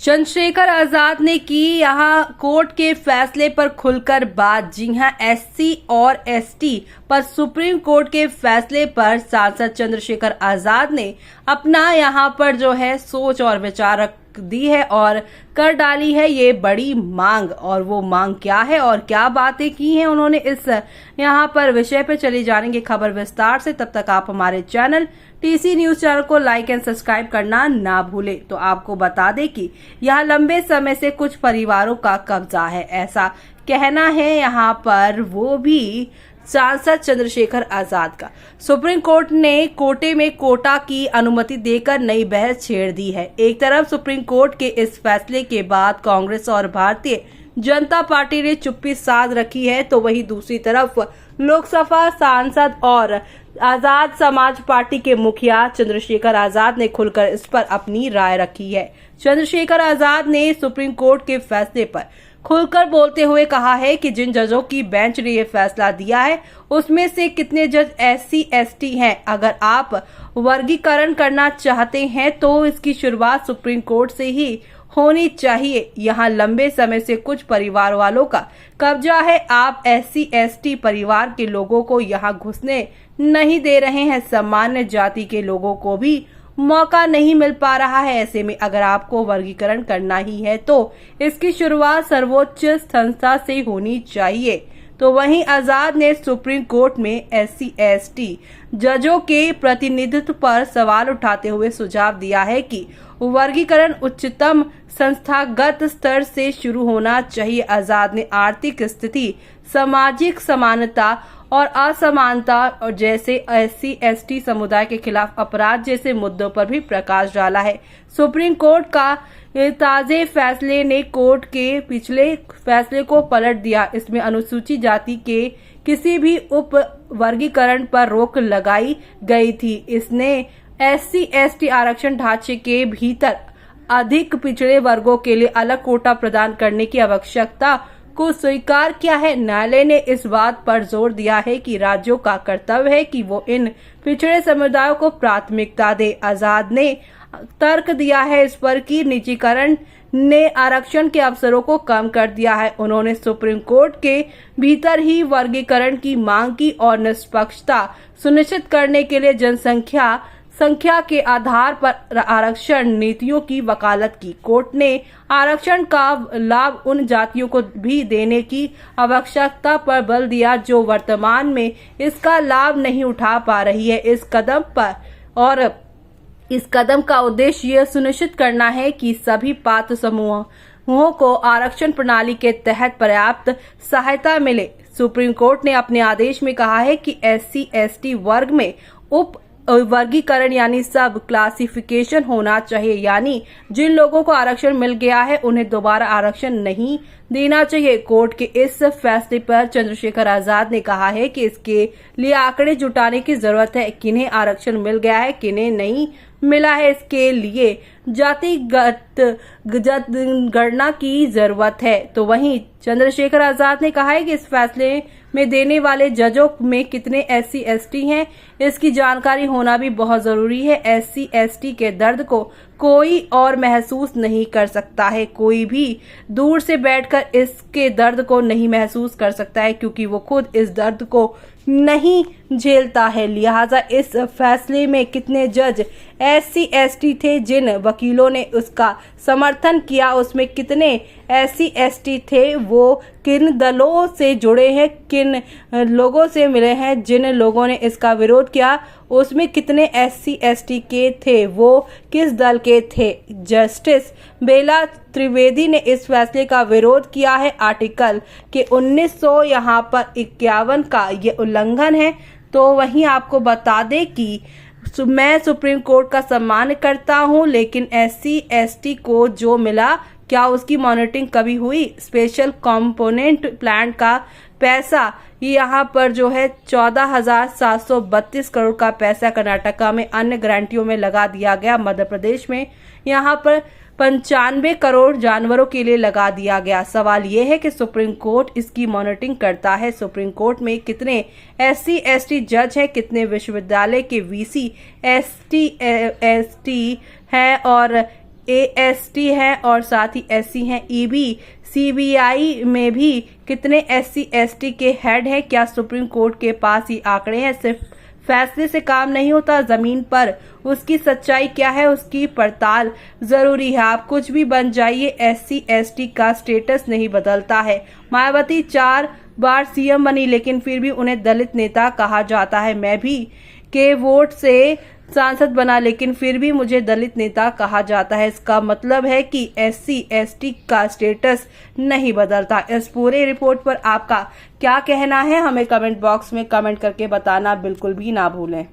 चंद्रशेखर आजाद ने की यहां कोर्ट के फैसले पर खुलकर बात। जी हां, एससी और एसटी पर सुप्रीम कोर्ट के फैसले पर सांसद चंद्रशेखर आजाद ने अपना यहां पर जो है सोच और विचार रख दी है और कर डाली है ये बड़ी मांग। और वो मांग क्या है और क्या बातें की हैं उन्होंने, इस यहाँ पर विषय पे चली जानेंगे खबर विस्तार से। तब तक आप हमारे चैनल टीसी न्यूज चैनल को लाइक एंड सब्सक्राइब करना ना भूले। तो आपको बता दें कि यहाँ लंबे समय से कुछ परिवारों का कब्जा है, ऐसा कहना है यहाँ पर वो भी सांसद चंद्रशेखर आजाद का। सुप्रीम कोर्ट ने कोटे में कोटा की अनुमति देकर नई बहस छेड़ दी है। एक तरफ सुप्रीम कोर्ट के इस फैसले के बाद कांग्रेस और भारतीय जनता पार्टी ने चुप्पी साध रखी है, तो वहीं दूसरी तरफ लोकसभा सांसद और आजाद समाज पार्टी के मुखिया चंद्रशेखर आजाद ने खुलकर इस पर अपनी राय रखी है। चंद्रशेखर आजाद ने सुप्रीम कोर्ट के फैसले पर खुलकर बोलते हुए कहा है कि जिन जजों की बेंच ने ये फैसला दिया है उसमें से कितने जज एससी एसटी हैं। अगर आप वर्गीकरण करना चाहते हैं तो इसकी शुरुआत सुप्रीम कोर्ट से ही होनी चाहिए। यहाँ लंबे समय से कुछ परिवार वालों का कब्जा है। आप एससी एसटी परिवार के लोगों को यहाँ घुसने नहीं दे रहे हैं। सामान्य जाति के लोगों को भी मौका नहीं मिल पा रहा है। ऐसे में अगर आपको वर्गीकरण करना ही है तो इसकी शुरुआत सर्वोच्च संस्था से होनी चाहिए। तो वहीं आजाद ने सुप्रीम कोर्ट में एससी एसटी जजों के प्रतिनिधित्व पर सवाल उठाते हुए सुझाव दिया है कि वर्गीकरण उच्चतम संस्थागत स्तर से शुरू होना चाहिए। आजाद ने आर्थिक स्थिति, सामाजिक समानता और असमानता और जैसे एससी एसटी समुदाय के खिलाफ अपराध जैसे मुद्दों पर भी प्रकाश डाला है। सुप्रीम कोर्ट का ताजे फैसले ने कोर्ट के पिछले फैसले को पलट दिया। इसमें अनुसूचित जाति के किसी भी उप वर्गीकरण पर रोक लगाई गई थी। इसने एससी एसटी आरक्षण ढांचे के भीतर अधिक पिछड़े वर्गों के लिए अलग कोटा प्रदान करने की आवश्यकता को स्वीकार किया है। न्यायालय ने इस बात पर जोर दिया है कि राज्यों का कर्तव्य है कि वो इन पिछड़े समुदायों को प्राथमिकता दे। आजाद ने तर्क दिया है इस पर कि निजीकरण ने आरक्षण के अवसरों को कम कर दिया है। उन्होंने सुप्रीम कोर्ट के भीतर ही वर्गीकरण की मांग की और निष्पक्षता सुनिश्चित करने के लिए संख्या के आधार पर आरक्षण नीतियों की वकालत की। कोर्ट ने आरक्षण का लाभ उन जातियों को भी देने की आवश्यकता पर बल दिया जो वर्तमान में इसका लाभ नहीं उठा पा रही है। इस कदम का उद्देश्य यह सुनिश्चित करना है कि सभी पात्र समूहों को आरक्षण प्रणाली के तहत पर्याप्त सहायता मिले। सुप्रीम कोर्ट ने अपने आदेश में कहा है कि एससी एसटी वर्ग में उप वर्गीकरण यानी सब क्लासिफिकेशन होना चाहिए, यानी जिन लोगों को आरक्षण मिल गया है उन्हें दोबारा आरक्षण नहीं देना चाहिए। कोर्ट के इस फैसले पर चंद्रशेखर आजाद ने कहा है कि इसके लिए आंकड़े जुटाने की जरूरत है, किन्हें आरक्षण मिल गया है किन्हें नहीं मिला है। इसके लिए जातिगत गणना की जरूरत है। तो वहीं चंद्रशेखर आजाद ने कहा है कि इस फैसले में देने वाले जजों में कितने एससी एसटी हैं इसकी जानकारी होना भी बहुत जरूरी है। एससी एसटी के दर्द को कोई और महसूस नहीं कर सकता है, कोई भी दूर से बैठकर इसके दर्द को नहीं महसूस कर सकता है क्योंकि वो खुद इस दर्द को नहीं झेलता है। लिहाजा इस फैसले में कितने जज एससी एसटी थे जिन वकीलों ने उसका समर्थन किया, उसमें कितने एससी एसटी थे, वो किन दलों से जुड़े हैं, किन लोगों से मिले हैं, जिन लोगों ने इसका विरोध किया उसमें कितने एससी एसटी के थे, वो किस दल के थे। जस्टिस बेला त्रिवेदी ने इस फैसले का विरोध किया है। आर्टिकल के 1900 यहाँ पर 51 का ये उल्लंघन है। तो वहीं आपको बता दें कि मैं सुप्रीम कोर्ट का सम्मान करता हूं, लेकिन एससी एसटी को जो मिला क्या उसकी मॉनिटरिंग कभी हुई? स्पेशल कंपोनेंट प्लान का पैसा यहाँ पर जो है 14,732 करोड़ का पैसा कर्नाटका में अन्य ग्रांटियों में लगा दिया गया। मध्य प्रदेश में यहाँ पर 95 करोड़ जानवरों के लिए लगा दिया गया। सवाल ये है कि सुप्रीम कोर्ट इसकी मॉनिटरिंग करता है। सुप्रीम कोर्ट में कितने एससी एसटी जज हैं, कितने विश्वविद्यालय के वीसी एससी एसटी हैं और एएसटी हैं और साथ ही एससी हैं। ईबी सीबीआई में भी कितने एससी एसटी के हेड हैं? क्या सुप्रीम कोर्ट के पास ये आंकड़े हैं? सिर्फ फैसले से काम नहीं होता, जमीन पर उसकी सच्चाई क्या है उसकी पड़ताल जरूरी है। आप कुछ भी बन जाइए, एससी एसटी का स्टेटस नहीं बदलता है। मायावती 4 बार सीएम बनी लेकिन फिर भी उन्हें दलित नेता कहा जाता है। मैं भी के वोट से सांसद बना लेकिन फिर भी मुझे दलित नेता कहा जाता है। इसका मतलब है कि एससी एसटी का स्टेटस नहीं बदलता। इस पूरे रिपोर्ट पर आपका क्या कहना है? हमें कमेंट बॉक्स में कमेंट करके बताना बिल्कुल भी ना भूलें।